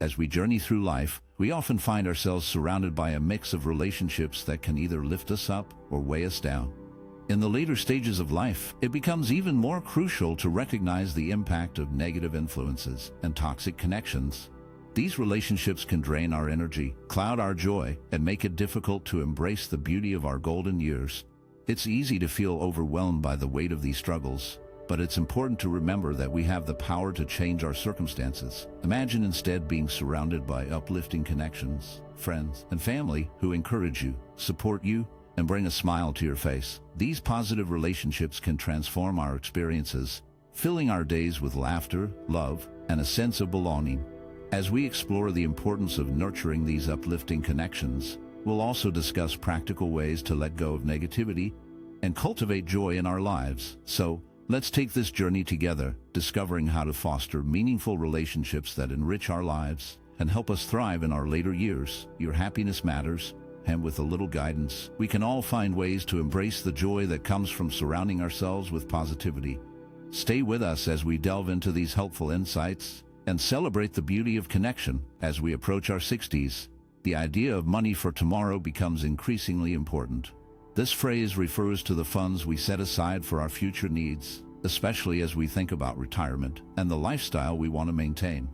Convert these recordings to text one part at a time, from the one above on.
As we journey through life, we often find ourselves surrounded by a mix of relationships that can either lift us up or weigh us down. In the later stages of life, it becomes even more crucial to recognize the impact of negative influences and toxic connections. These relationships can drain our energy, cloud our joy, and make it difficult to embrace the beauty of our golden years. It's easy to feel overwhelmed by the weight of these struggles, but it's important to remember that we have the power to change our circumstances. Imagine instead being surrounded by uplifting connections, friends, and family who encourage you, support you, and bring a smile to your face. These positive relationships can transform our experiences, filling our days with laughter, love, and a sense of belonging. As we explore the importance of nurturing these uplifting connections, we'll also discuss practical ways to let go of negativity and cultivate joy in our lives. So, let's take this journey together, discovering how to foster meaningful relationships that enrich our lives and help us thrive in our later years. Your happiness matters, and with a little guidance, we can all find ways to embrace the joy that comes from surrounding ourselves with positivity. Stay with us as we delve into these helpful insights and celebrate the beauty of connection. As we approach our 60s, the idea of money for tomorrow becomes increasingly important. This phrase refers to the funds we set aside for our future needs, especially as we think about retirement and the lifestyle we want to maintain.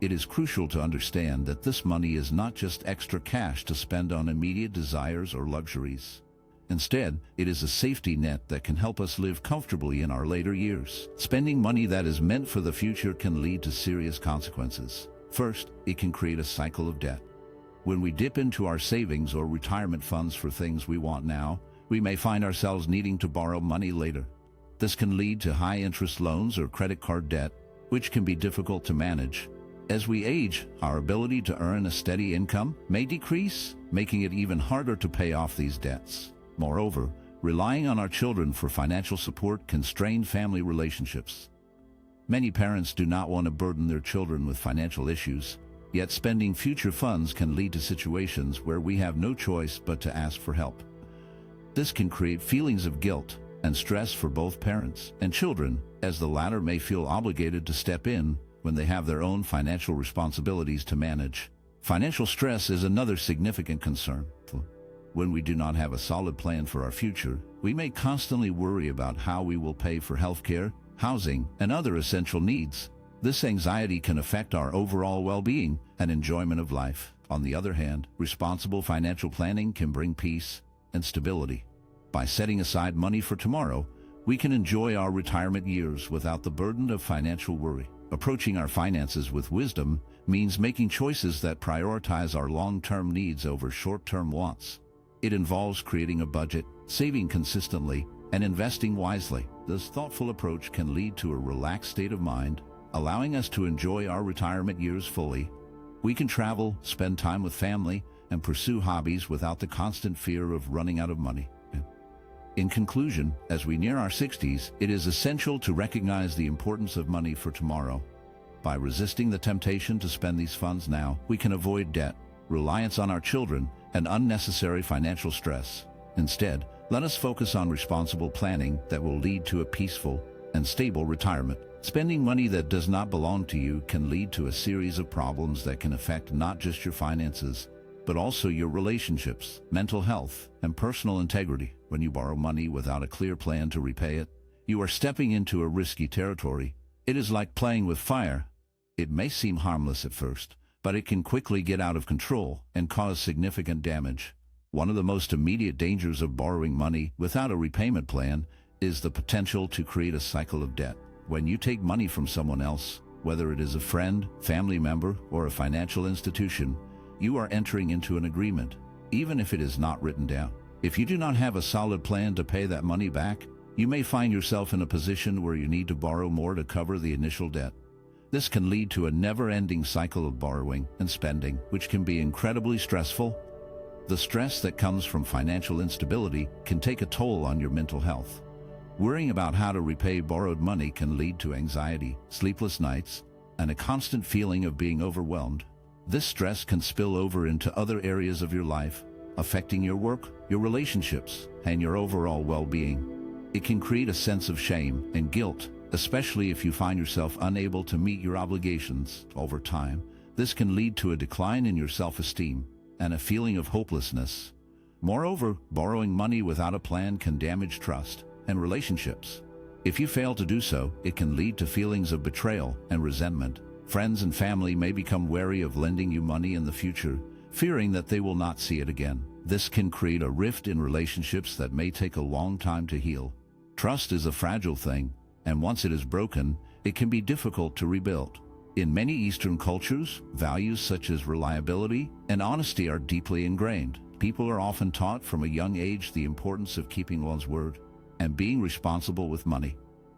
It is crucial to understand that this money is not just extra cash to spend on immediate desires or luxuries. Instead, it is a safety net that can help us live comfortably in our later years. Spending money that is meant for the future can lead to serious consequences. First, it can create a cycle of debt. When we dip into our savings or retirement funds for things we want now, we may find ourselves needing to borrow money later. This can lead to high-interest loans or credit card debt, which can be difficult to manage. As we age, our ability to earn a steady income may decrease, making it even harder to pay off these debts. Moreover, relying on our children for financial support can strain family relationships. Many parents do not want to burden their children with financial issues, yet spending future funds can lead to situations where we have no choice but to ask for help. This can create feelings of guilt and stress for both parents and children, as the latter may feel obligated to step in when they have their own financial responsibilities to manage. Financial stress is another significant concern. When we do not have a solid plan for our future, we may constantly worry about how we will pay for healthcare, housing, and other essential needs. This anxiety can affect our overall well-being and enjoyment of life. On the other hand, responsible financial planning can bring peace and stability. By setting aside money for tomorrow, we can enjoy our retirement years without the burden of financial worry. Approaching our finances with wisdom means making choices that prioritize our long-term needs over short-term wants. It involves creating a budget, saving consistently, and investing wisely. This thoughtful approach can lead to a relaxed state of mind, allowing us to enjoy our retirement years fully. We can travel, spend time with family, and pursue hobbies without the constant fear of running out of money. In conclusion, as we near our 60s, it is essential to recognize the importance of money for tomorrow. By resisting the temptation to spend these funds now, we can avoid debt, reliance on our children, and unnecessary financial stress. Instead, let us focus on responsible planning that will lead to a peaceful and stable retirement. Spending money that does not belong to you can lead to a series of problems that can affect not just your finances, but also your relationships, mental health, and personal integrity. When you borrow money without a clear plan to repay it, you are stepping into a risky territory. It is like playing with fire. It may seem harmless at first, but it can quickly get out of control and cause significant damage. One of the most immediate dangers of borrowing money without a repayment plan is the potential to create a cycle of debt. When you take money from someone else, whether it is a friend, family member, or a financial institution, you are entering into an agreement, even if it is not written down. If you do not have a solid plan to pay that money back, you may find yourself in a position where you need to borrow more to cover the initial debt. This can lead to a never-ending cycle of borrowing and spending, which can be incredibly stressful. The stress that comes from financial instability can take a toll on your mental health. Worrying about how to repay borrowed money can lead to anxiety, sleepless nights, and a constant feeling of being overwhelmed. This stress can spill over into other areas of your life, affecting your work, your relationships, and your overall well-being. It can create a sense of shame and guilt, especially if you find yourself unable to meet your obligations. Over time, This can lead to a decline in your self-esteem and a feeling of hopelessness. Moreover, borrowing money without a plan can damage trust and relationships. If you fail to do so, it can lead to feelings of betrayal and resentment. Friends and family may become wary of lending you money in the future, fearing that they will not see it again. This can create a rift in relationships that may take a long time to heal. Trust is a fragile thing, and once it is broken, it can be difficult to rebuild. In many Eastern cultures, values such as reliability and honesty are deeply ingrained. People are often taught from a young age the importance of keeping one's word and being responsible with money.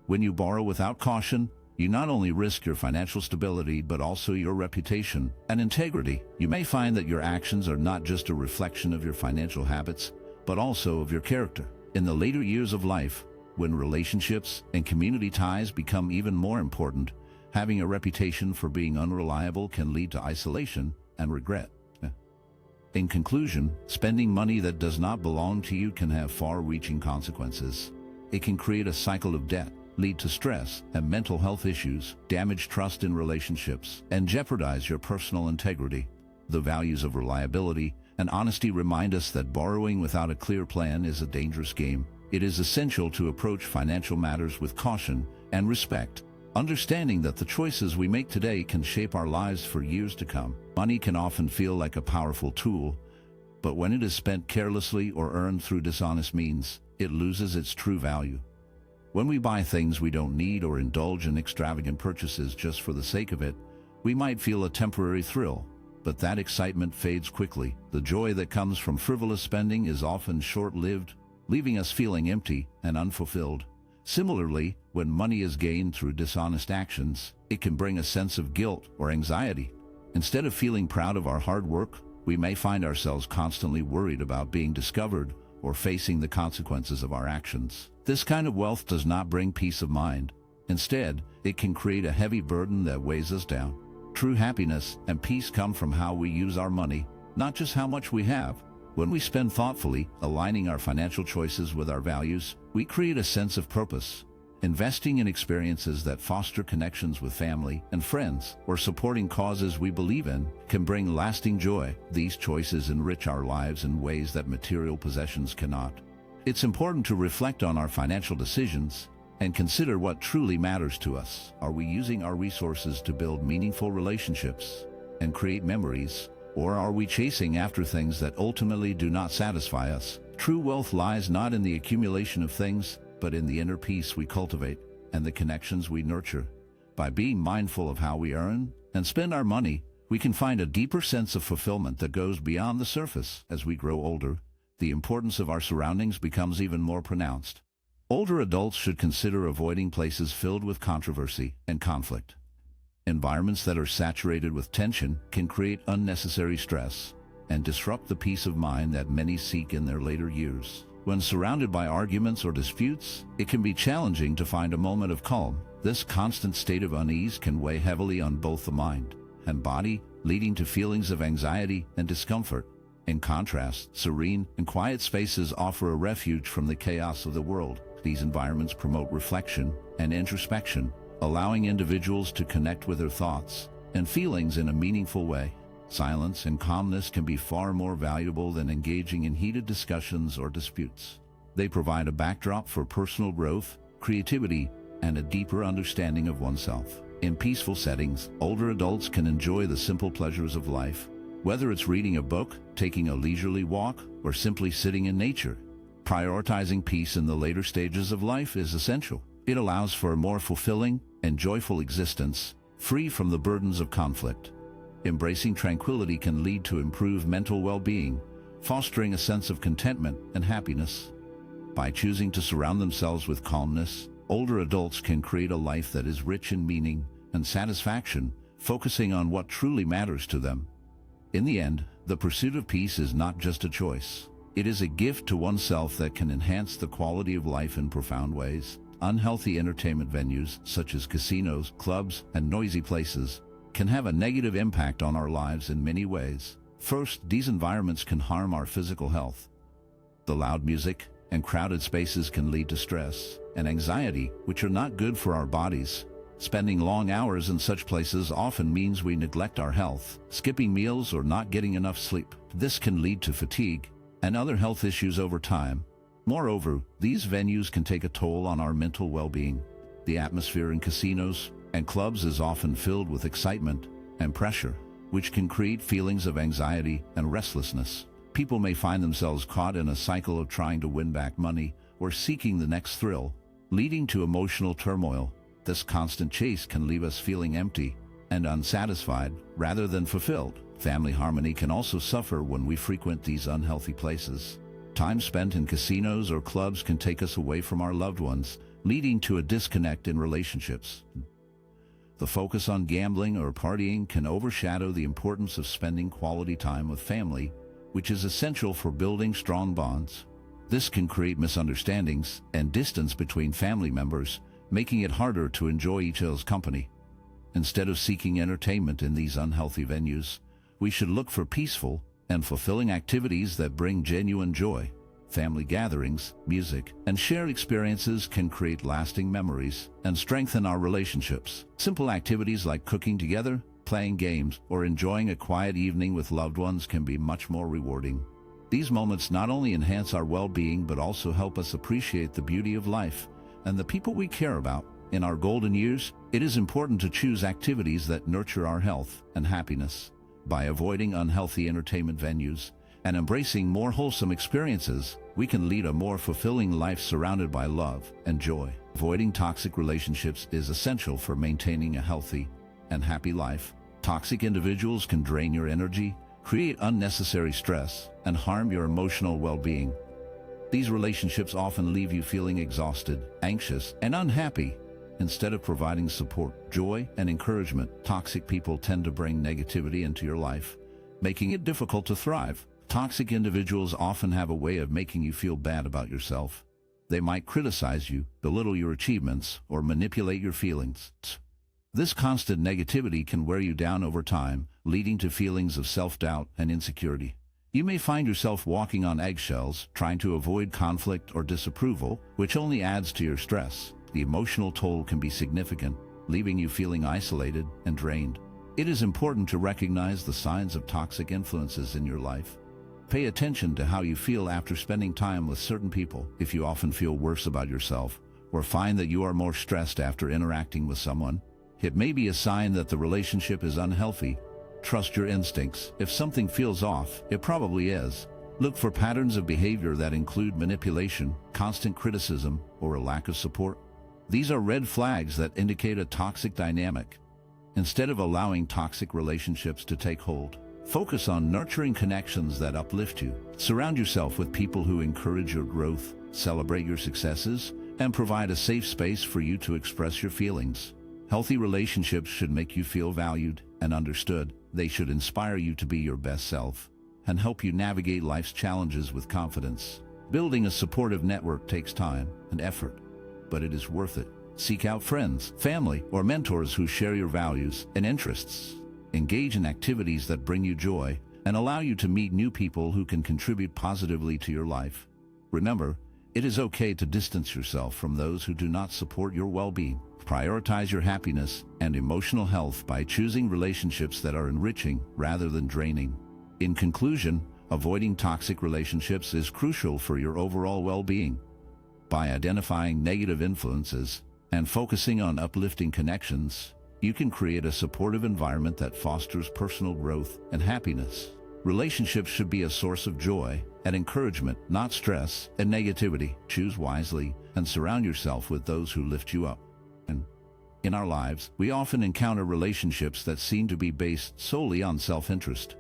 When you borrow without caution, you not only risk your financial stability but also your reputation and integrity. You may find that your actions are not just a reflection of your financial habits, but also of your character. In the later years of life, when relationships and community ties become even more important, having a reputation for being unreliable can lead to isolation and regret. In conclusion, spending money that does not belong to you can have far-reaching consequences. It can create a cycle of debt, lead to stress and mental health issues, damage trust in relationships, and jeopardize your personal integrity. The values of reliability and honesty remind us that borrowing without a clear plan is a dangerous game. It is essential to approach financial matters with caution and respect, understanding that the choices we make today can shape our lives for years to come. Money can often feel like a powerful tool, but when it is spent carelessly or earned through dishonest means, it loses its true value. When we buy things we don't need or indulge in extravagant purchases just for the sake of it, we might feel a temporary thrill, but that excitement fades quickly. The joy that comes from frivolous spending is often short-lived, leaving us feeling empty and unfulfilled. Similarly, when money is gained through dishonest actions, it can bring a sense of guilt or anxiety. Instead of feeling proud of our hard work, we may find ourselves constantly worried about being discovered or facing the consequences of our actions. This kind of wealth does not bring peace of mind. Instead, it can create a heavy burden that weighs us down. True happiness and peace come from how we use our money, not just how much we have. When we spend thoughtfully, aligning our financial choices with our values, we create a sense of purpose. Investing in experiences that foster connections with family and friends or supporting causes we believe in can bring lasting joy. These choices enrich our lives in ways that material possessions cannot. It's important to reflect on our financial decisions and consider what truly matters to us. Are we using our resources to build meaningful relationships and create memories, or are we chasing after things that ultimately do not satisfy us? True wealth lies not in the accumulation of things, but in the inner peace we cultivate and the connections we nurture. By being mindful of how we earn and spend our money, we can find a deeper sense of fulfillment that goes beyond the surface. As we grow older, the importance of our surroundings becomes even more pronounced. Older adults should consider avoiding places filled with controversy and conflict. Environments that are saturated with tension can create unnecessary stress and disrupt the peace of mind that many seek in their later years. When surrounded by arguments or disputes, it can be challenging to find a moment of calm. This constant state of unease can weigh heavily on both the mind and body, leading to feelings of anxiety and discomfort. In contrast, serene and quiet spaces offer a refuge from the chaos of the world. These environments promote reflection and introspection, allowing individuals to connect with their thoughts and feelings in a meaningful way. Silence and calmness can be far more valuable than engaging in heated discussions or disputes. They provide a backdrop for personal growth, creativity, and a deeper understanding of oneself. In peaceful settings, older adults can enjoy the simple pleasures of life, whether it's reading a book, taking a leisurely walk, or simply sitting in nature. Prioritizing peace in the later stages of life is essential. It allows for a more fulfilling and joyful existence, free from the burdens of conflict. Embracing tranquility can lead to improved mental well-being, fostering a sense of contentment and happiness. By choosing to surround themselves with calmness, older adults can create a life that is rich in meaning and satisfaction, focusing on what truly matters to them. In the end, the pursuit of peace is not just a choice. It is a gift to oneself that can enhance the quality of life in profound ways. Unhealthy entertainment venues, such as casinos, clubs, and noisy places, can have a negative impact on our lives in many ways. First, these environments can harm our physical health. The loud music and crowded spaces can lead to stress and anxiety, which are not good for our bodies. Spending long hours in such places often means we neglect our health, skipping meals or not getting enough sleep. This can lead to fatigue and other health issues over time. Moreover, these venues can take a toll on our mental well-being. The atmosphere in casinos and clubs is often filled with excitement and pressure, which can create feelings of anxiety and restlessness. People may find themselves caught in a cycle of trying to win back money or seeking the next thrill, leading to emotional turmoil. This constant chase can leave us feeling empty and unsatisfied rather than fulfilled. Family harmony can also suffer when we frequent these unhealthy places. Time spent in casinos or clubs can take us away from our loved ones, leading to a disconnect in relationships. The focus on gambling or partying can overshadow the importance of spending quality time with family, which is essential for building strong bonds. This can create misunderstandings and distance between family members, making it harder to enjoy each other's company. Instead of seeking entertainment in these unhealthy venues, we should look for peaceful and fulfilling activities that bring genuine joy. Family gatherings, music, and shared experiences can create lasting memories and strengthen our relationships. Simple activities like cooking together, playing games, or enjoying a quiet evening with loved ones can be much more rewarding. These moments not only enhance our well-being but also help us appreciate the beauty of life and the people we care about. In our golden years, it is important to choose activities that nurture our health and happiness. By avoiding unhealthy entertainment venues and embracing more wholesome experiences, we can lead a more fulfilling life surrounded by love and joy. Avoiding toxic relationships is essential for maintaining a healthy and happy life. Toxic individuals can drain your energy, create unnecessary stress, and harm your emotional well-being. These relationships often leave you feeling exhausted, anxious, and unhappy. Instead of providing support, joy, and encouragement, toxic people tend to bring negativity into your life, making it difficult to thrive. Toxic individuals often have a way of making you feel bad about yourself. They might criticize you, belittle your achievements, or manipulate your feelings. This constant negativity can wear you down over time, leading to feelings of self-doubt and insecurity. You may find yourself walking on eggshells, trying to avoid conflict or disapproval, which only adds to your stress. The emotional toll can be significant, leaving you feeling isolated and drained. It is important to recognize the signs of toxic influences in your life. Pay attention to how you feel after spending time with certain people. If you often feel worse about yourself or find that you are more stressed after interacting with someone, it may be a sign that the relationship is unhealthy. Trust your instincts. If something feels off, it probably is. Look for patterns of behavior that include manipulation, constant criticism, or a lack of support. These are red flags that indicate a toxic dynamic. Instead of allowing toxic relationships to take hold, focus on nurturing connections that uplift you. Surround yourself with people who encourage your growth, celebrate your successes, and provide a safe space for you to express your feelings. Healthy relationships should make you feel valued and understood. They should inspire you to be your best self and help you navigate life's challenges with confidence. Building a supportive network takes time and effort, but it is worth it. Seek out friends, family, or mentors who share your values and interests. Engage in activities that bring you joy and allow you to meet new people who can contribute positively to your life. Remember, it is okay to distance yourself from those who do not support your well-being. Prioritize your happiness and emotional health by choosing relationships that are enriching rather than draining. In conclusion, avoiding toxic relationships is crucial for your overall well-being. By identifying negative influences and focusing on uplifting connections, you can create a supportive environment that fosters personal growth and happiness. Relationships should be a source of joy and encouragement, not stress and negativity. Choose wisely and surround yourself with those who lift you up. In our lives, we often encounter relationships that seem to be based solely on self-interest.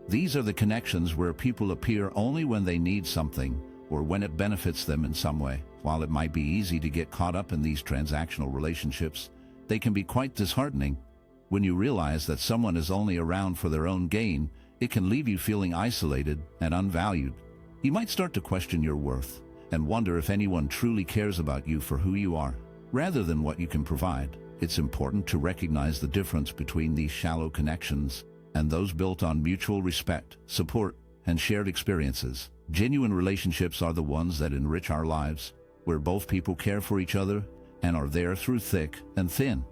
These are the connections where people appear only when they need something or when it benefits them in some way. While it might be easy to get caught up in these transactional relationships, they can be quite disheartening. When you realize that someone is only around for their own gain, it can leave you feeling isolated and unvalued. You might start to question your worth and wonder if anyone truly cares about you for who you are, rather than what you can provide. It's important to recognize the difference between these shallow connections and those built on mutual respect, support, and shared experiences. Genuine relationships are the ones that enrich our lives, where both people care for each other and are there through thick and thin.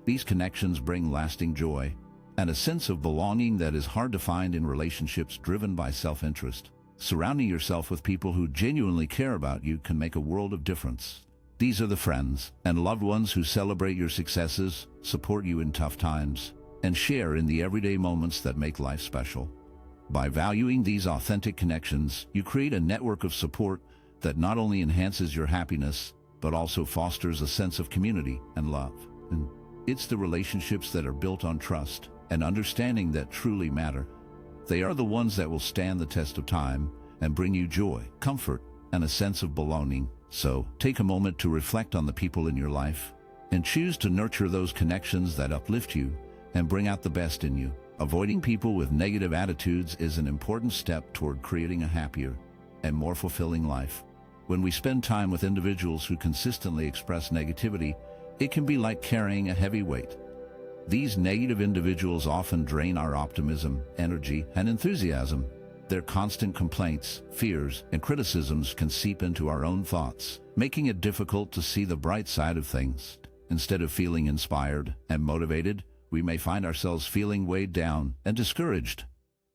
These connections bring lasting joy and a sense of belonging that is hard to find in relationships driven by self-interest. Surrounding yourself with people who genuinely care about you can make a world of difference. These are the friends and loved ones who celebrate your successes, support you in tough times, and share in the everyday moments that make life special. By valuing these authentic connections, you create a network of support that not only enhances your happiness, but also fosters a sense of community and love. And it's the relationships that are built on trust and understanding that truly matter. They are the ones that will stand the test of time and bring you joy, comfort, and a sense of belonging. So, take a moment to reflect on the people in your life and choose to nurture those connections that uplift you and bring out the best in you. Avoiding people with negative attitudes is an important step toward creating a happier and more fulfilling life. When we spend time with individuals who consistently express negativity, it can be like carrying a heavy weight. These negative individuals often drain our optimism, energy, and enthusiasm. Their constant complaints, fears, and criticisms can seep into our own thoughts, making it difficult to see the bright side of things. Instead of feeling inspired and motivated, we may find ourselves feeling weighed down and discouraged.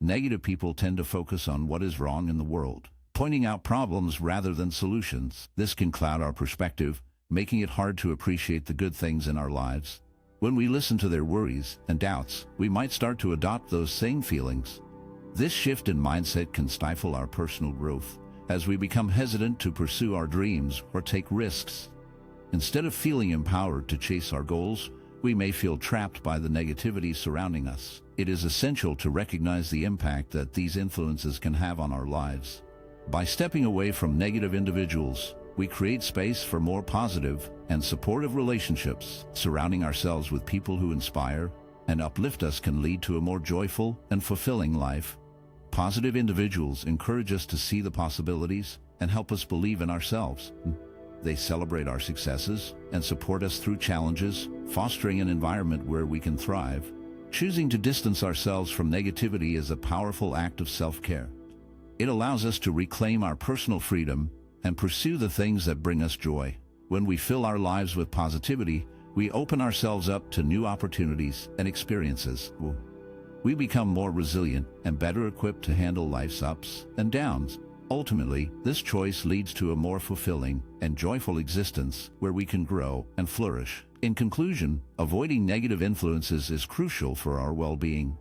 Negative people tend to focus on what is wrong in the world, pointing out problems rather than solutions. This can cloud our perspective, making it hard to appreciate the good things in our lives. When we listen to their worries and doubts, we might start to adopt those same feelings. This shift in mindset can stifle our personal growth, as we become hesitant to pursue our dreams or take risks. Instead of feeling empowered to chase our goals, we may feel trapped by the negativity surrounding us. It is essential to recognize the impact that these influences can have on our lives. By stepping away from negative individuals, we create space for more positive and supportive relationships. Surrounding ourselves with people who inspire and uplift us can lead to a more joyful and fulfilling life. Positive individuals encourage us to see the possibilities and help us believe in ourselves. They celebrate our successes and support us through challenges, fostering an environment where we can thrive. Choosing to distance ourselves from negativity is a powerful act of self-care. It allows us to reclaim our personal freedom and pursue the things that bring us joy. When we fill our lives with positivity, we open ourselves up to new opportunities and experiences. We become more resilient and better equipped to handle life's ups and downs. Ultimately, this choice leads to a more fulfilling and joyful existence where we can grow and flourish. In conclusion, avoiding negative influences is crucial for our well-being.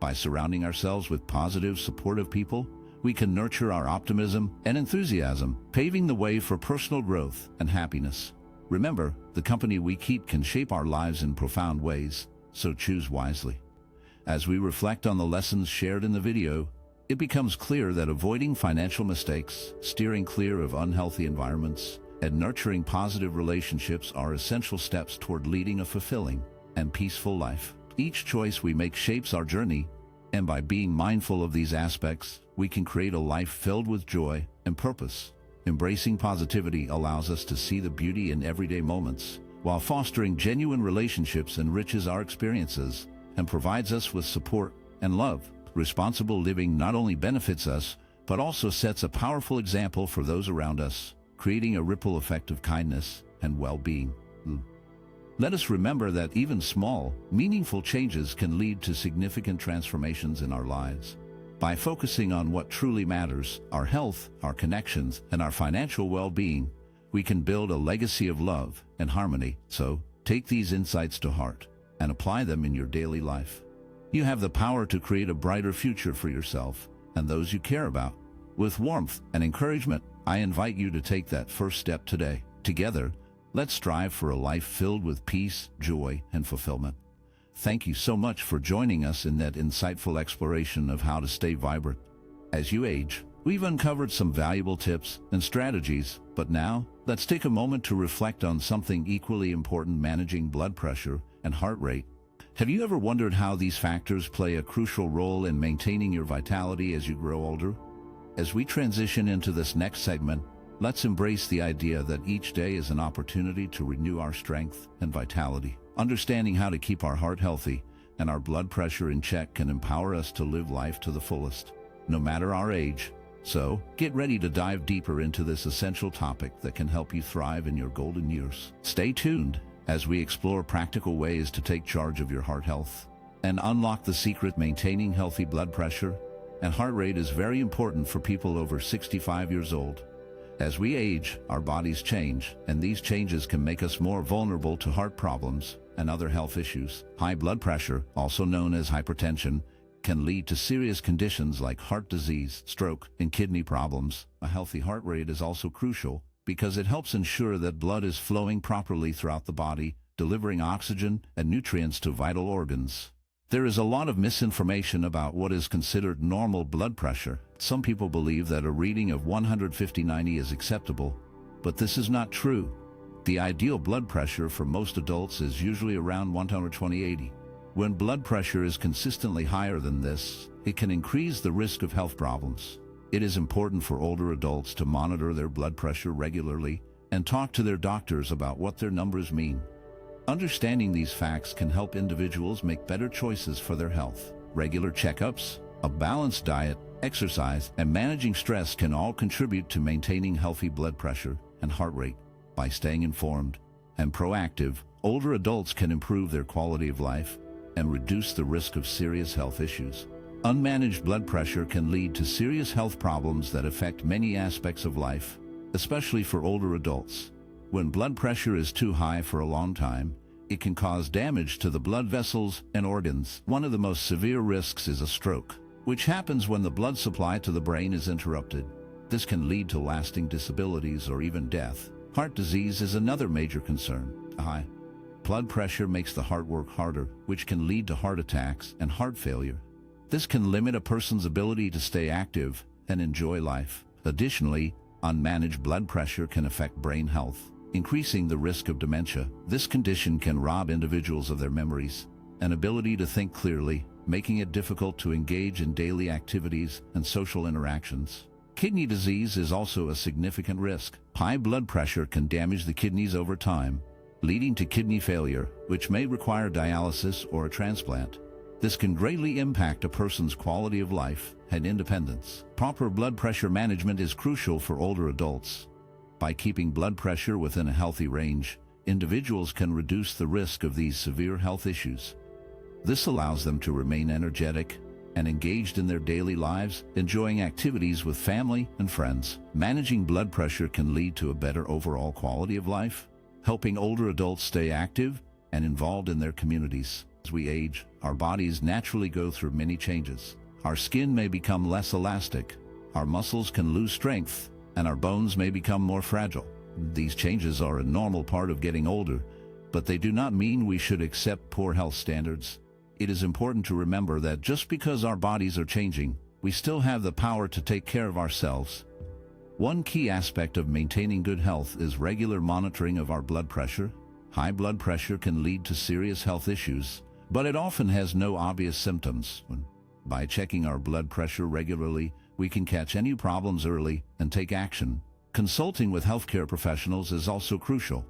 By surrounding ourselves with positive, supportive people, we can nurture our optimism and enthusiasm, paving the way for personal growth and happiness. Remember, the company we keep can shape our lives in profound ways, so choose wisely. As we reflect on the lessons shared in the video, it becomes clear that avoiding financial mistakes, steering clear of unhealthy environments, and nurturing positive relationships are essential steps toward leading a fulfilling and peaceful life. Each choice we make shapes our journey, and by being mindful of these aspects, we can create a life filled with joy and purpose. Embracing positivity allows us to see the beauty in everyday moments, while fostering genuine relationships enriches our experiences and provides us with support and love. Responsible living not only benefits us, but also sets a powerful example for those around us, creating a ripple effect of kindness and well-being. Let us remember that even small, meaningful changes can lead to significant transformations in our lives. By focusing on what truly matters, our health, our connections, and our financial well-being, we can build a legacy of love and harmony. So, take these insights to heart and apply them in your daily life. You have the power to create a brighter future for yourself and those you care about. With warmth and encouragement, I invite you to take that first step today. Together, let's strive for a life filled with peace, joy, and fulfillment. Thank you so much for joining us in that insightful exploration of how to stay vibrant. As you age, we've uncovered some valuable tips and strategies, but now, let's take a moment to reflect on something equally important: managing blood pressure and heart rate. Have you ever wondered how these factors play a crucial role in maintaining your vitality as you grow older? As we transition into this next segment, let's embrace the idea that each day is an opportunity to renew our strength and vitality. Understanding how to keep our heart healthy and our blood pressure in check can empower us to live life to the fullest, no matter our age. So, get ready to dive deeper into this essential topic that can help you thrive in your golden years. Stay tuned as we explore practical ways to take charge of your heart health and unlock the secret maintaining healthy blood pressure and heart rate is very important for people over 65 years old. As we age, our bodies change, and these changes can make us more vulnerable to heart problems and other health issues. High blood pressure, also known as hypertension, can lead to serious conditions like heart disease, stroke, and kidney problems. A healthy heart rate is also crucial because it helps ensure that blood is flowing properly throughout the body, delivering oxygen and nutrients to vital organs. There is a lot of misinformation about what is considered normal blood pressure. Some people believe that a reading of 150/90 is acceptable, but this is not true. The ideal blood pressure for most adults is usually around 120/80. When blood pressure is consistently higher than this, it can increase the risk of health problems. It is important for older adults to monitor their blood pressure regularly and talk to their doctors about what their numbers mean. Understanding these facts can help individuals make better choices for their health. Regular checkups, a balanced diet, exercise, and managing stress can all contribute to maintaining healthy blood pressure and heart rate. By staying informed and proactive, older adults can improve their quality of life and reduce the risk of serious health issues. Unmanaged blood pressure can lead to serious health problems that affect many aspects of life, especially for older adults. When blood pressure is too high for a long time, it can cause damage to the blood vessels and organs. One of the most severe risks is a stroke, which happens when the blood supply to the brain is interrupted. This can lead to lasting disabilities or even death. Heart disease is another major concern. High blood pressure makes the heart work harder, which can lead to heart attacks and heart failure. This can limit a person's ability to stay active and enjoy life. Additionally, unmanaged blood pressure can affect brain health, increasing the risk of dementia. This condition can rob individuals of their memories and ability to think clearly, making it difficult to engage in daily activities and social interactions. Kidney disease is also a significant risk. High blood pressure can damage the kidneys over time, leading to kidney failure, which may require dialysis or a transplant. This can greatly impact a person's quality of life and independence. Proper blood pressure management is crucial for older adults. By keeping blood pressure within a healthy range, individuals can reduce the risk of these severe health issues. This allows them to remain energetic and engaged in their daily lives, enjoying activities with family and friends. Managing blood pressure can lead to a better overall quality of life, helping older adults stay active and involved in their communities. As we age, our bodies naturally go through many changes. Our skin may become less elastic, our muscles can lose strength, and our bones may become more fragile. These changes are a normal part of getting older, but they do not mean we should accept poor health standards. It is important to remember that just because our bodies are changing, we still have the power to take care of ourselves. One key aspect of maintaining good health is regular monitoring of our blood pressure. High blood pressure can lead to serious health issues, but it often has no obvious symptoms. By checking our blood pressure regularly, we can catch any problems early and take action. Consulting with healthcare professionals is also crucial.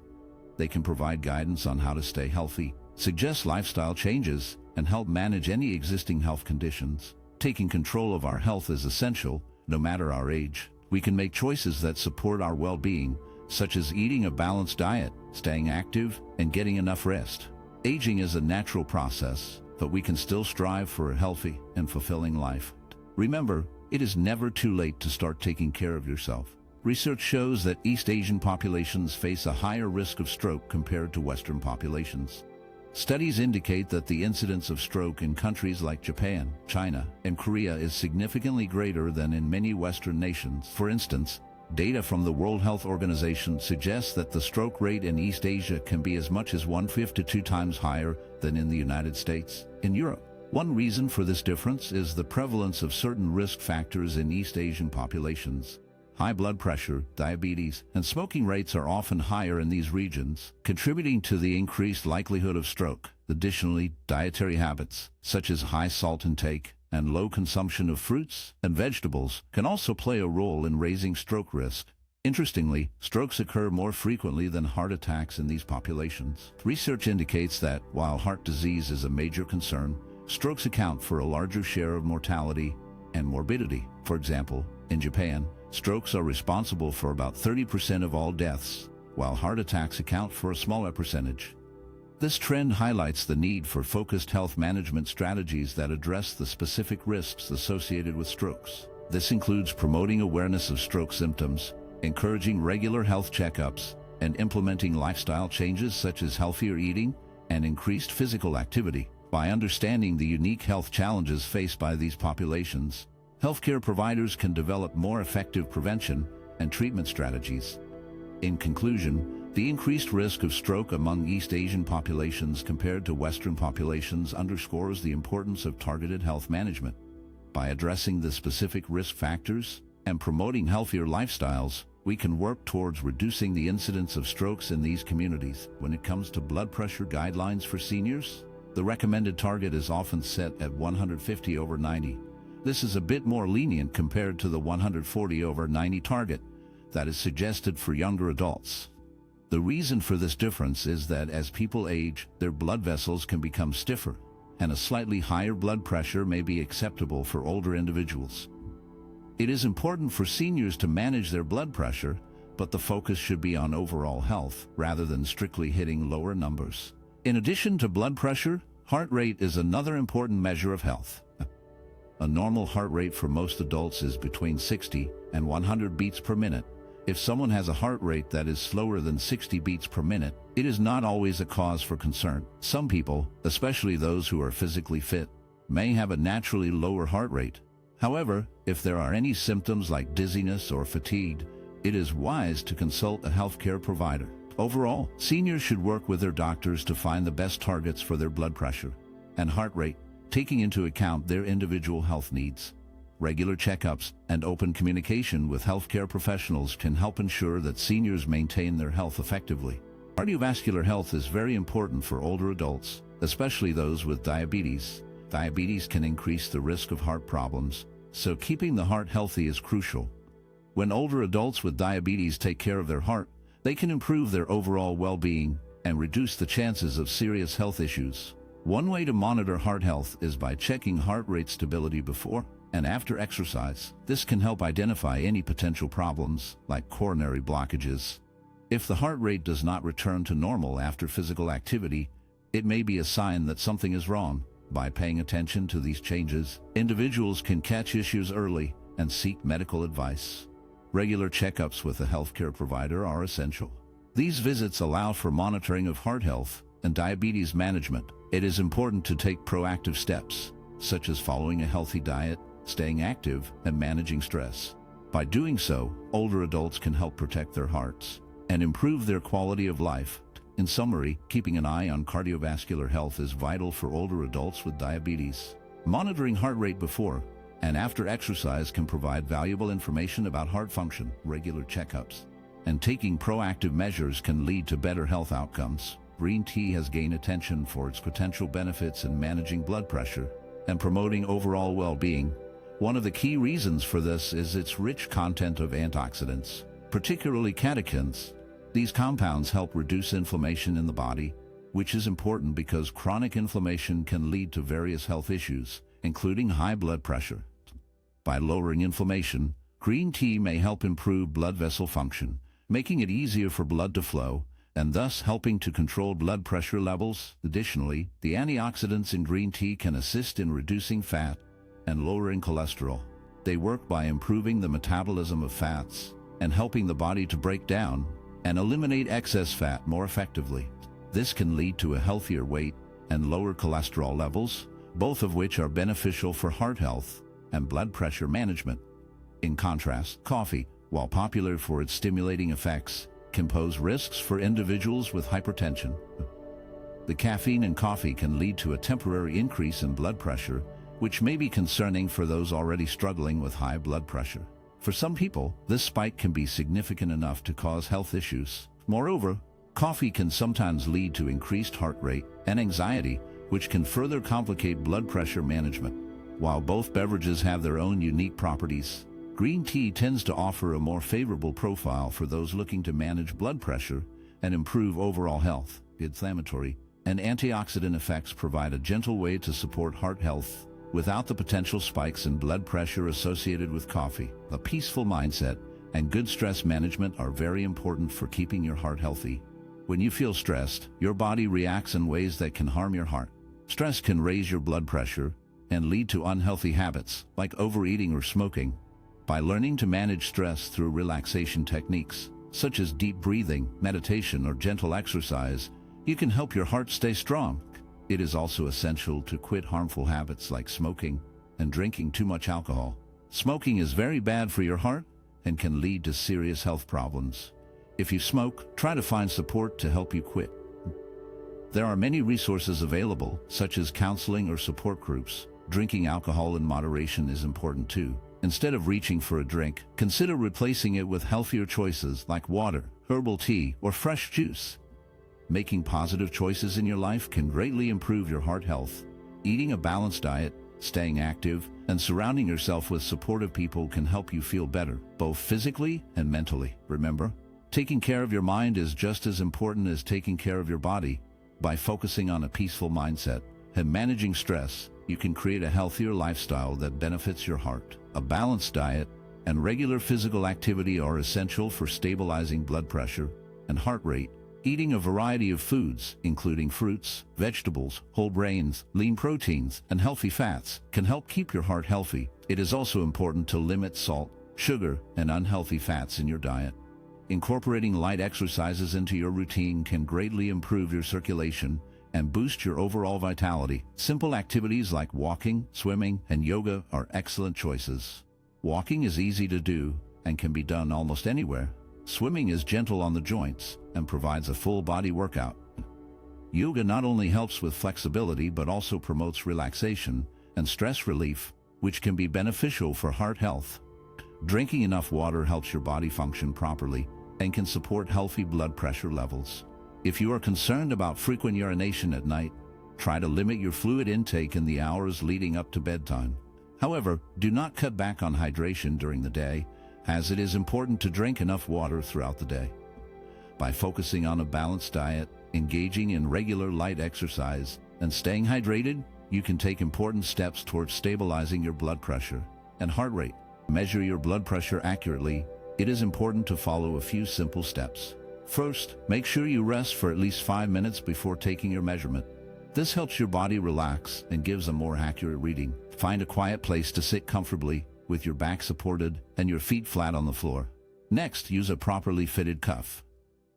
They can provide guidance on how to stay healthy, suggest lifestyle changes, and help manage any existing health conditions. Taking control of our health is essential, no matter our age. We can make choices that support our well-being, such as eating a balanced diet, staying active, and getting enough rest. Aging is a natural process, but we can still strive for a healthy and fulfilling life. Remember, it is never too late to start taking care of yourself. Research shows that East Asian populations face a higher risk of stroke compared to Western populations. Studies indicate that the incidence of stroke in countries like Japan, China, and Korea is significantly greater than in many Western nations. For instance, data from the World Health Organization suggests that the stroke rate in East Asia can be as much as 1/5 to 2 times higher than in the United States. In Europe, one reason for this difference is the prevalence of certain risk factors in East Asian populations. High blood pressure, diabetes, and smoking rates are often higher in these regions, contributing to the increased likelihood of stroke. Additionally, dietary habits, such as high salt intake and low consumption of fruits and vegetables, can also play a role in raising stroke risk. Interestingly, strokes occur more frequently than heart attacks in these populations. Research indicates that, while heart disease is a major concern, strokes account for a larger share of mortality and morbidity. For example, in Japan, strokes are responsible for about 30% of all deaths, while heart attacks account for a smaller percentage. This trend highlights the need for focused health management strategies that address the specific risks associated with strokes. This includes promoting awareness of stroke symptoms, encouraging regular health checkups, and implementing lifestyle changes such as healthier eating and increased physical activity. By understanding the unique health challenges faced by these populations, healthcare providers can develop more effective prevention and treatment strategies. In conclusion, the increased risk of stroke among East Asian populations compared to Western populations underscores the importance of targeted health management. By addressing the specific risk factors and promoting healthier lifestyles, we can work towards reducing the incidence of strokes in these communities. When it comes to blood pressure guidelines for seniors, the recommended target is often set at 150/90. This is a bit more lenient compared to the 140/90 target that is suggested for younger adults. The reason for this difference is that as people age, their blood vessels can become stiffer, and a slightly higher blood pressure may be acceptable for older individuals. It is important for seniors to manage their blood pressure, but the focus should be on overall health rather than strictly hitting lower numbers. In addition to blood pressure, heart rate is another important measure of health. A normal heart rate for most adults is between 60 and 100 beats per minute. If someone has a heart rate that is slower than 60 beats per minute, it is not always a cause for concern. Some people, especially those who are physically fit, may have a naturally lower heart rate. However, if there are any symptoms like dizziness or fatigue, it is wise to consult a healthcare provider. Overall, seniors should work with their doctors to find the best targets for their blood pressure and heart rate, taking into account their individual health needs. Regular checkups and open communication with healthcare professionals can help ensure that seniors maintain their health effectively. Cardiovascular health is very important for older adults, especially those with diabetes. Diabetes can increase the risk of heart problems, so keeping the heart healthy is crucial. When older adults with diabetes take care of their heart, they can improve their overall well-being and reduce the chances of serious health issues. One way to monitor heart health is by checking heart rate stability before and after exercise. This can help identify any potential problems, like coronary blockages. If the heart rate does not return to normal after physical activity, it may be a sign that something is wrong. By paying attention to these changes, individuals can catch issues early and seek medical advice. Regular checkups with a healthcare provider are essential. These visits allow for monitoring of heart health and diabetes management. It is important to take proactive steps, such as following a healthy diet, staying active, and managing stress. By doing so, older adults can help protect their hearts and improve their quality of life. In summary, keeping an eye on cardiovascular health is vital for older adults with diabetes. Monitoring heart rate before and after exercise can provide valuable information about heart function. Regular checkups and taking proactive measures can lead to better health outcomes. Green tea has gained attention for its potential benefits in managing blood pressure and promoting overall well-being. One of the key reasons for this is its rich content of antioxidants, particularly catechins. These compounds help reduce inflammation in the body, which is important because chronic inflammation can lead to various health issues, including high blood pressure. By lowering inflammation, green tea may help improve blood vessel function, making it easier for blood to flow, and thus helping to control blood pressure levels. Additionally, the antioxidants in green tea can assist in reducing fat and lowering cholesterol. They work by improving the metabolism of fats and helping the body to break down and eliminate excess fat more effectively. This can lead to a healthier weight and lower cholesterol levels, both of which are beneficial for heart health and blood pressure management. In contrast, coffee, while popular for its stimulating effects, can pose risks for individuals with hypertension. The caffeine in coffee can lead to a temporary increase in blood pressure, which may be concerning for those already struggling with high blood pressure. For some people, this spike can be significant enough to cause health issues. Moreover, coffee can sometimes lead to increased heart rate and anxiety, which can further complicate blood pressure management. While both beverages have their own unique properties, green tea tends to offer a more favorable profile for those looking to manage blood pressure and improve overall health. Inflammatory and antioxidant effects provide a gentle way to support heart health without the potential spikes in blood pressure associated with coffee. A peaceful mindset and good stress management are very important for keeping your heart healthy. When you feel stressed, your body reacts in ways that can harm your heart. Stress can raise your blood pressure and lead to unhealthy habits like overeating or smoking. By learning to manage stress through relaxation techniques, such as deep breathing, meditation, or gentle exercise, you can help your heart stay strong. It is also essential to quit harmful habits like smoking and drinking too much alcohol. Smoking is very bad for your heart and can lead to serious health problems. If you smoke, try to find support to help you quit. There are many resources available, such as counseling or support groups. Drinking alcohol in moderation is important too. Instead of reaching for a drink, consider replacing it with healthier choices like water, herbal tea, or fresh juice. Making positive choices in your life can greatly improve your heart health. Eating a balanced diet, staying active, and surrounding yourself with supportive people can help you feel better, both physically and mentally. Remember, taking care of your mind is just as important as taking care of your body. By focusing on a peaceful mindset and managing stress, you can create a healthier lifestyle that benefits your heart. A balanced diet and regular physical activity are essential for stabilizing blood pressure and heart rate. Eating a variety of foods, including fruits, vegetables, whole grains, lean proteins, and healthy fats, can help keep your heart healthy. It is also important to limit salt, sugar, and unhealthy fats in your diet. Incorporating light exercises into your routine can greatly improve your circulation and boost your overall vitality. Simple activities like walking, swimming, and yoga are excellent choices. Walking is easy to do and can be done almost anywhere. Swimming is gentle on the joints and provides a full body workout. Yoga not only helps with flexibility but also promotes relaxation and stress relief, which can be beneficial for heart health. Drinking enough water helps your body function properly and can support healthy blood pressure levels. If you are concerned about frequent urination at night, try to limit your fluid intake in the hours leading up to bedtime. However, do not cut back on hydration during the day, as it is important to drink enough water throughout the day. By focusing on a balanced diet, engaging in regular light exercise, and staying hydrated, you can take important steps towards stabilizing your blood pressure and heart rate. To measure your blood pressure accurately, it is important to follow a few simple steps. First, make sure you rest for at least 5 minutes before taking your measurement. This helps your body relax and gives a more accurate reading. Find a quiet place to sit comfortably, with your back supported and your feet flat on the floor. Next, use a properly fitted cuff.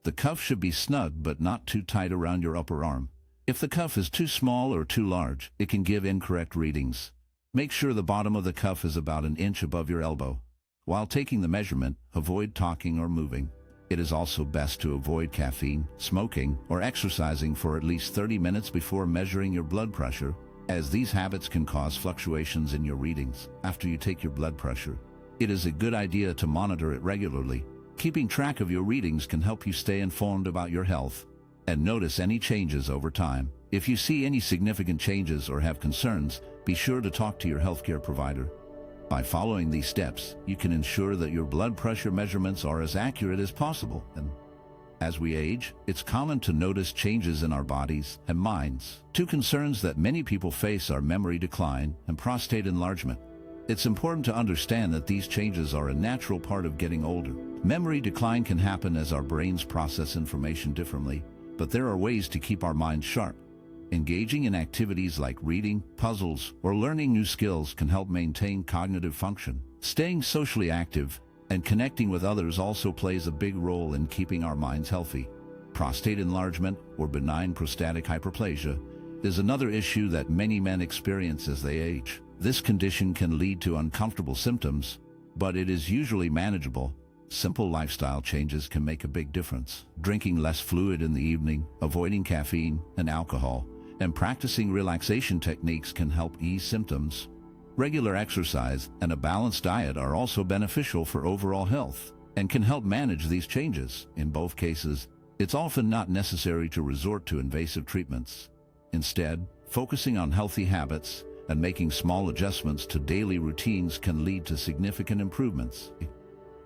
The cuff should be snug but not too tight around your upper arm. If the cuff is too small or too large, it can give incorrect readings. Make sure the bottom of the cuff is about an inch above your elbow. While taking the measurement, avoid talking or moving. It is also best to avoid caffeine, smoking, or exercising for at least 30 minutes before measuring your blood pressure, as these habits can cause fluctuations in your readings. After you take your blood pressure, it is a good idea to monitor it regularly. Keeping track of your readings can help you stay informed about your health and notice any changes over time. If you see any significant changes or have concerns, be sure to talk to your healthcare provider. By following these steps, you can ensure that your blood pressure measurements are as accurate as possible. And as we age, it's common to notice changes in our bodies and minds. Two concerns that many people face are memory decline and prostate enlargement. It's important to understand that these changes are a natural part of getting older. Memory decline can happen as our brains process information differently, but there are ways to keep our minds sharp. Engaging in activities like reading, puzzles, or learning new skills can help maintain cognitive function. Staying socially active and connecting with others also plays a big role in keeping our minds healthy. Prostate enlargement, or benign prostatic hyperplasia, is another issue that many men experience as they age. This condition can lead to uncomfortable symptoms, but it is usually manageable. Simple lifestyle changes can make a big difference. Drinking less fluid in the evening, avoiding caffeine and alcohol, and practicing relaxation techniques can help ease symptoms. Regular exercise and a balanced diet are also beneficial for overall health and can help manage these changes. In both cases, it's often not necessary to resort to invasive treatments. Instead, focusing on healthy habits and making small adjustments to daily routines can lead to significant improvements.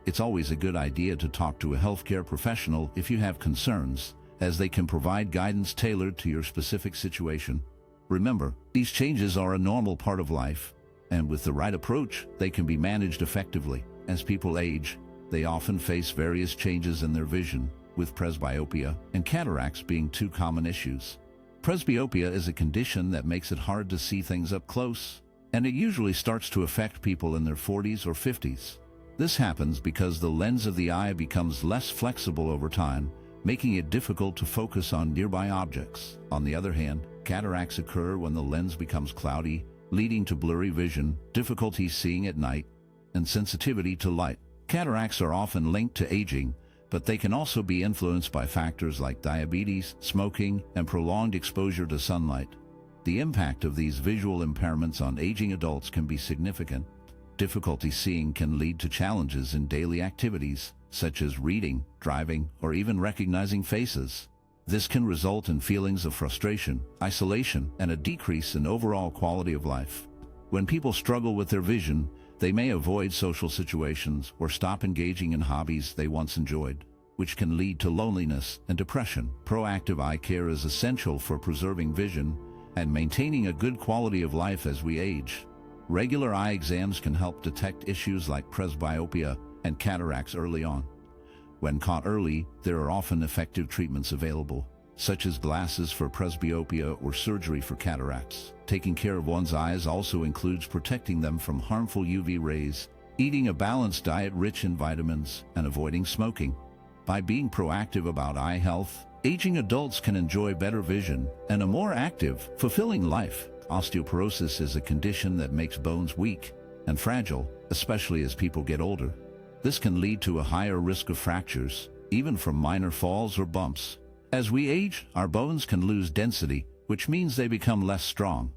It's always a good idea to talk to a healthcare professional if you have concerns, as they can provide guidance tailored to your specific situation. Remember, these changes are a normal part of life, and with the right approach, they can be managed effectively. As people age, they often face various changes in their vision, with presbyopia and cataracts being two common issues. Presbyopia is a condition that makes it hard to see things up close, and it usually starts to affect people in their 40s or 50s. This happens because the lens of the eye becomes less flexible over time, making it difficult to focus on nearby objects. On the other hand, cataracts occur when the lens becomes cloudy, leading to blurry vision, difficulty seeing at night, and sensitivity to light. Cataracts are often linked to aging, but they can also be influenced by factors like diabetes, smoking, and prolonged exposure to sunlight. The impact of these visual impairments on aging adults can be significant. Difficulty seeing can lead to challenges in daily activities, such as reading, driving, or even recognizing faces. This can result in feelings of frustration, isolation, and a decrease in overall quality of life. When people struggle with their vision, they may avoid social situations or stop engaging in hobbies they once enjoyed, which can lead to loneliness and depression. Proactive eye care is essential for preserving vision and maintaining a good quality of life as we age. Regular eye exams can help detect issues like presbyopia and cataracts early on. When caught early, there are often effective treatments available, such as glasses for presbyopia or surgery for cataracts. Taking care of one's eyes also includes protecting them from harmful UV rays, eating a balanced diet rich in vitamins, and avoiding smoking. By being proactive about eye health, aging adults can enjoy better vision and a more active, fulfilling life. Osteoporosis is a condition that makes bones weak and fragile, especially as people get older. This can lead to a higher risk of fractures, even from minor falls or bumps. As we age, our bones can lose density, which means they become less strong.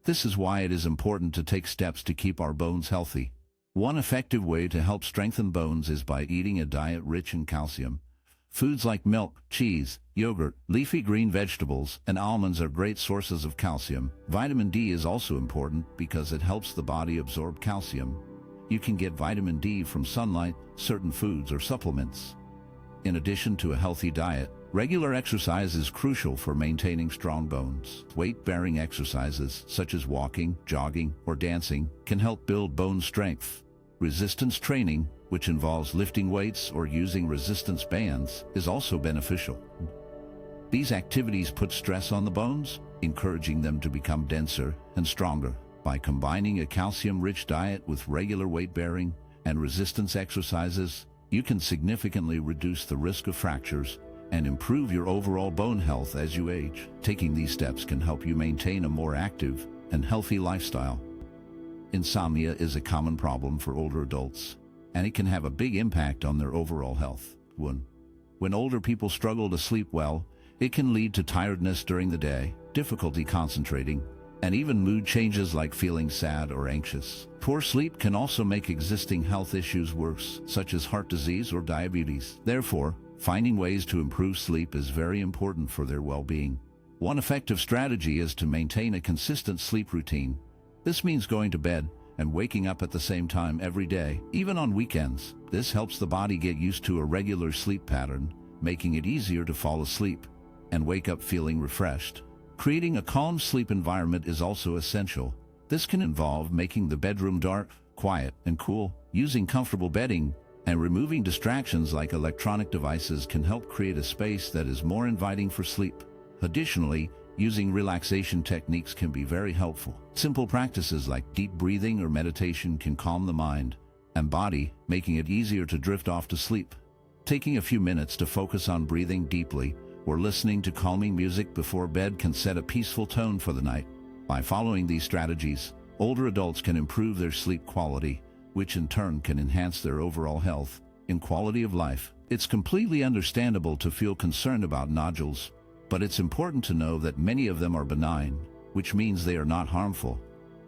This is why it is important to take steps to keep our bones healthy. One effective way to help strengthen bones is by eating a diet rich in calcium. Foods like milk, cheese, yogurt, leafy green vegetables, and almonds are great sources of calcium. Vitamin D is also important because it helps the body absorb calcium. You can get vitamin D from sunlight, certain foods, or supplements. In addition to a healthy diet, regular exercise is crucial for maintaining strong bones. Weight-bearing exercises, such as walking, jogging, or dancing, can help build bone strength. Resistance training, which involves lifting weights or using resistance bands, is also beneficial. These activities put stress on the bones, encouraging them to become denser and stronger. By combining a calcium-rich diet with regular weight-bearing and resistance exercises, you can significantly reduce the risk of fractures and improve your overall bone health as you age. Taking these steps can help you maintain a more active and healthy lifestyle. Insomnia is a common problem for older adults, and it can have a big impact on their overall health. When older people struggle to sleep well, it can lead to tiredness during the day, difficulty concentrating, and even mood changes like feeling sad or anxious. Poor sleep can also make existing health issues worse, such as heart disease or diabetes. Therefore, finding ways to improve sleep is very important for their well-being. One effective strategy is to maintain a consistent sleep routine. This means going to bed and waking up at the same time every day, even on weekends. This helps the body get used to a regular sleep pattern, making it easier to fall asleep and wake up feeling refreshed. Creating a calm sleep environment is also essential. This can involve making the bedroom dark, quiet, and cool. Using comfortable bedding and removing distractions like electronic devices can help create a space that is more inviting for sleep. Additionally, using relaxation techniques can be very helpful. Simple practices like deep breathing or meditation can calm the mind and body, making it easier to drift off to sleep. Taking a few minutes to focus on breathing deeply or listening to calming music before bed can set a peaceful tone for the night. By following these strategies, older adults can improve their sleep quality, which in turn can enhance their overall health and quality of life. It's completely understandable to feel concerned about nodules, but it's important to know that many of them are benign, which means they are not harmful.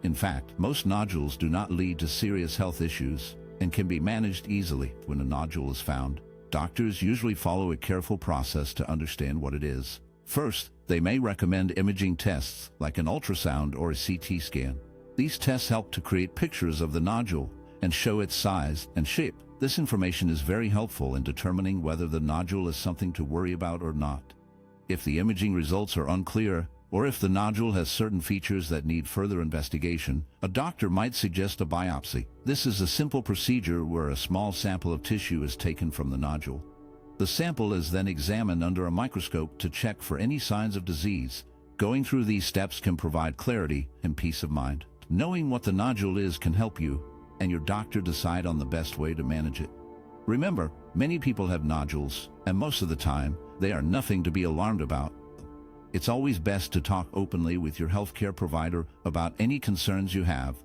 In fact, most nodules do not lead to serious health issues and can be managed easily. When a nodule is found, doctors usually follow a careful process to understand what it is. First, they may recommend imaging tests like an ultrasound or a CT scan. These tests help to create pictures of the nodule and show its size and shape. This information is very helpful in determining whether the nodule is something to worry about or not. If the imaging results are unclear, or if the nodule has certain features that need further investigation, a doctor might suggest a biopsy. This is a simple procedure where a small sample of tissue is taken from the nodule. The sample is then examined under a microscope to check for any signs of disease. Going through these steps can provide clarity and peace of mind. Knowing what the nodule is can help you and your doctor decide on the best way to manage it. Remember, many people have nodules, and most of the time, they are nothing to be alarmed about. It's always best to talk openly with your healthcare provider about any concerns you have.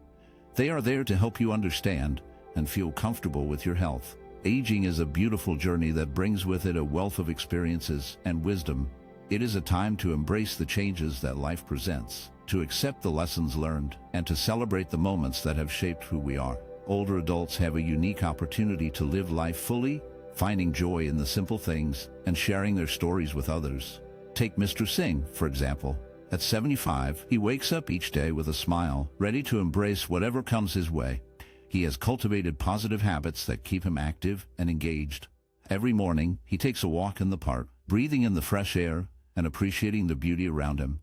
They are there to help you understand and feel comfortable with your health. Aging is a beautiful journey that brings with it a wealth of experiences and wisdom. It is a time to embrace the changes that life presents, to accept the lessons learned, and to celebrate the moments that have shaped who we are. Older adults have a unique opportunity to live life fully, finding joy in the simple things and sharing their stories with others. Take Mr. Singh, for example. At 75, he wakes up each day with a smile, ready to embrace whatever comes his way. He has cultivated positive habits that keep him active and engaged. Every morning, he takes a walk in the park, breathing in the fresh air and appreciating the beauty around him.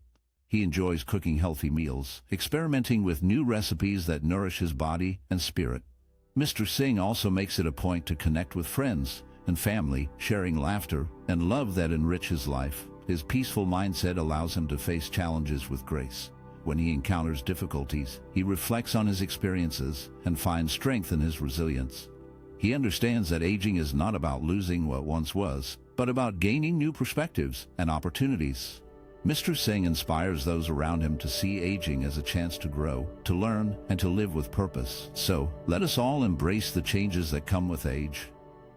He enjoys cooking healthy meals, experimenting with new recipes that nourish his body and spirit. Mr. Singh also makes it a point to connect with friends and family, sharing laughter and love that enrich his life. His peaceful mindset allows him to face challenges with grace. When he encounters difficulties, he reflects on his experiences and finds strength in his resilience. He understands that aging is not about losing what once was, but about gaining new perspectives and opportunities. Mr. Singh inspires those around him to see aging as a chance to grow, to learn, and to live with purpose. So, let us all embrace the changes that come with age.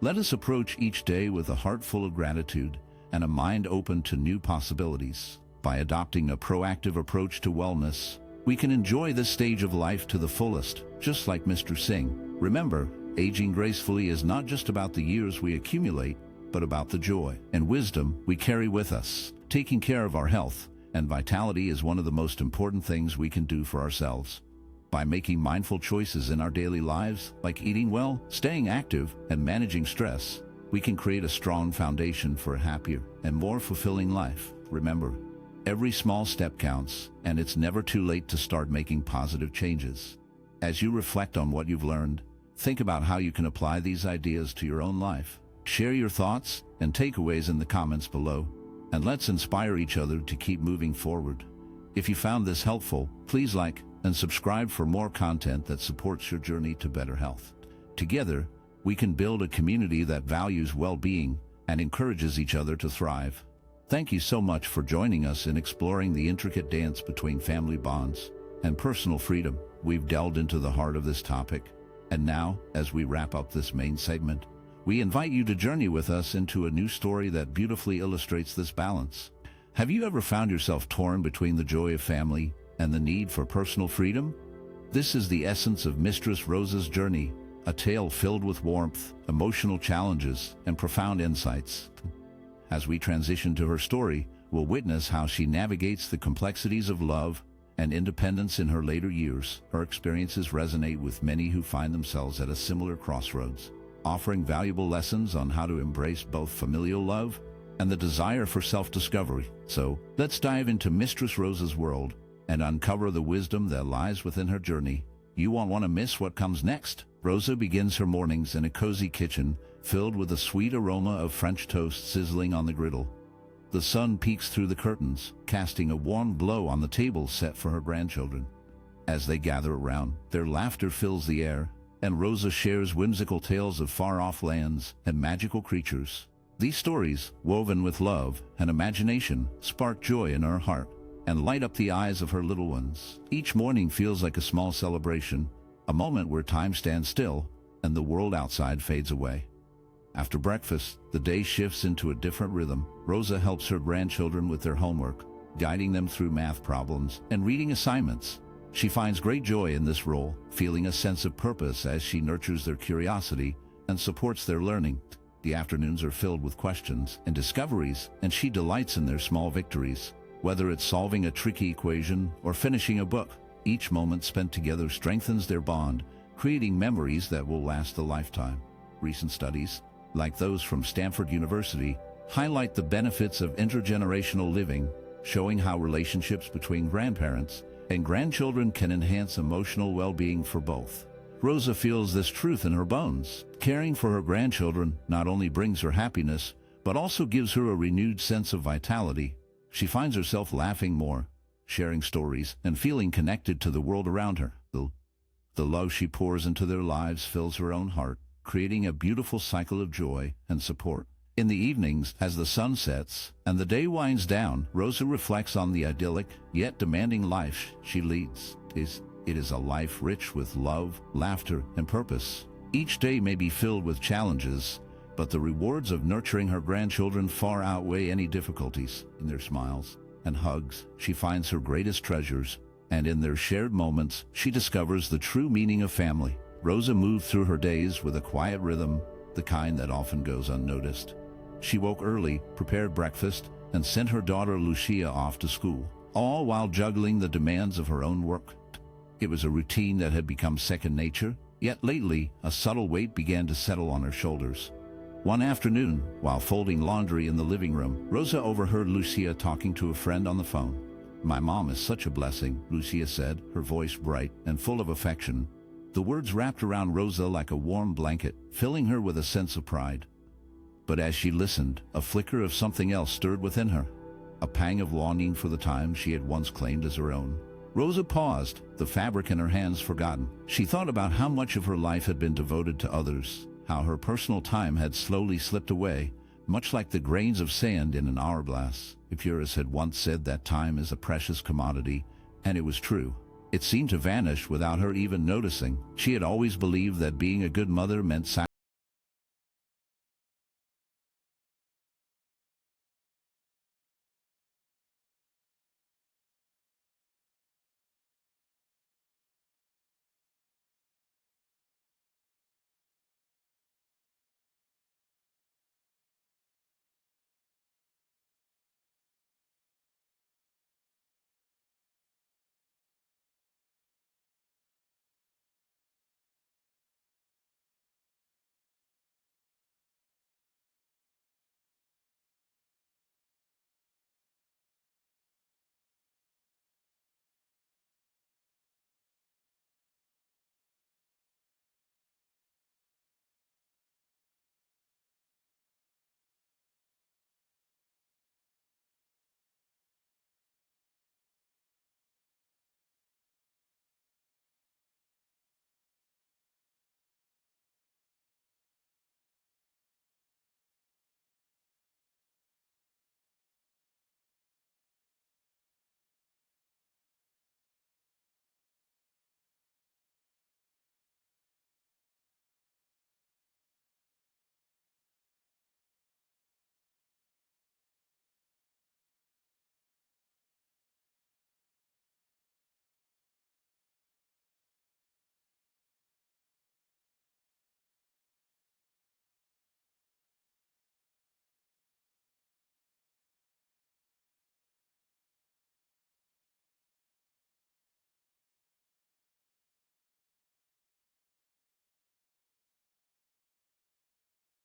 Let us approach each day with a heart full of gratitude and a mind open to new possibilities. By adopting a proactive approach to wellness, we can enjoy this stage of life to the fullest, just like Mr. Singh. Remember, aging gracefully is not just about the years we accumulate, but about the joy and wisdom we carry with us. Taking care of our health and vitality is one of the most important things we can do for ourselves. By making mindful choices in our daily lives, like eating well, staying active, and managing stress, we can create a strong foundation for a happier and more fulfilling life. Remember, every small step counts, and it's never too late to start making positive changes. As you reflect on what you've learned, think about how you can apply these ideas to your own life. Share your thoughts and takeaways in the comments below, and let's inspire each other to keep moving forward. If you found this helpful, please like and subscribe for more content that supports your journey to better health. Together, we can build a community that values well-being and encourages each other to thrive. Thank you so much for joining us in exploring the intricate dance between family bonds and personal freedom. We've delved into the heart of this topic, and now, as we wrap up this main segment, we invite you to journey with us into a new story that beautifully illustrates this balance. Have you ever found yourself torn between the joy of family and the need for personal freedom? This is the essence of Mistress Rosa's journey, a tale filled with warmth, emotional challenges, and profound insights. As we transition to her story, we'll witness how she navigates the complexities of love and independence in her later years. Her experiences resonate with many who find themselves at a similar crossroads, offering valuable lessons on how to embrace both familial love and the desire for self-discovery. So, let's dive into Mistress Rosa's world and uncover the wisdom that lies within her journey. You won't want to miss what comes next. Rosa begins her mornings in a cozy kitchen filled with the sweet aroma of French toast sizzling on the griddle. The sun peeks through the curtains, casting a warm glow on the table set for her grandchildren. As they gather around, their laughter fills the air, and Rosa shares whimsical tales of far-off lands and magical creatures. These stories, woven with love and imagination, spark joy in her heart and light up the eyes of her little ones. Each morning feels like a small celebration, a moment where time stands still and the world outside fades away. After breakfast, the day shifts into a different rhythm. Rosa helps her grandchildren with their homework, guiding them through math problems and reading assignments. She finds great joy in this role, feeling a sense of purpose as she nurtures their curiosity and supports their learning. The afternoons are filled with questions and discoveries, and she delights in their small victories. Whether it's solving a tricky equation or finishing a book, each moment spent together strengthens their bond, creating memories that will last a lifetime. Recent studies, like those from Stanford University, highlight the benefits of intergenerational living, showing how relationships between grandparents and grandchildren can enhance emotional well-being for both. Rosa feels this truth in her bones. Caring for her grandchildren not only brings her happiness, but also gives her a renewed sense of vitality. She finds herself laughing more, sharing stories, and feeling connected to the world around her. The love she pours into their lives fills her own heart, creating a beautiful cycle of joy and support. In the evenings, as the sun sets and the day winds down, Rosa reflects on the idyllic, yet demanding life she leads. It is a life rich with love, laughter, and purpose. Each day may be filled with challenges, but the rewards of nurturing her grandchildren far outweigh any difficulties. In their smiles and hugs, she finds her greatest treasures, and in their shared moments, she discovers the true meaning of family. Rosa moved through her days with a quiet rhythm, the kind that often goes unnoticed. She woke early, prepared breakfast, and sent her daughter Lucia off to school, all while juggling the demands of her own work. It was a routine that had become second nature, yet lately a subtle weight began to settle on her shoulders. One afternoon, while folding laundry in the living room, Rosa overheard Lucia talking to a friend on the phone. "My mom is such a blessing," Lucia said, her voice bright and full of affection. The words wrapped around Rosa like a warm blanket, filling her with a sense of pride. But as she listened, a flicker of something else stirred within her, a pang of longing for the time she had once claimed as her own. Rosa paused, the fabric in her hands forgotten. She thought about how much of her life had been devoted to others, how her personal time had slowly slipped away, much like the grains of sand in an hourglass. Epicurus had once said that time is a precious commodity, and it was true. It seemed to vanish without her even noticing. She had always believed that being a good mother meant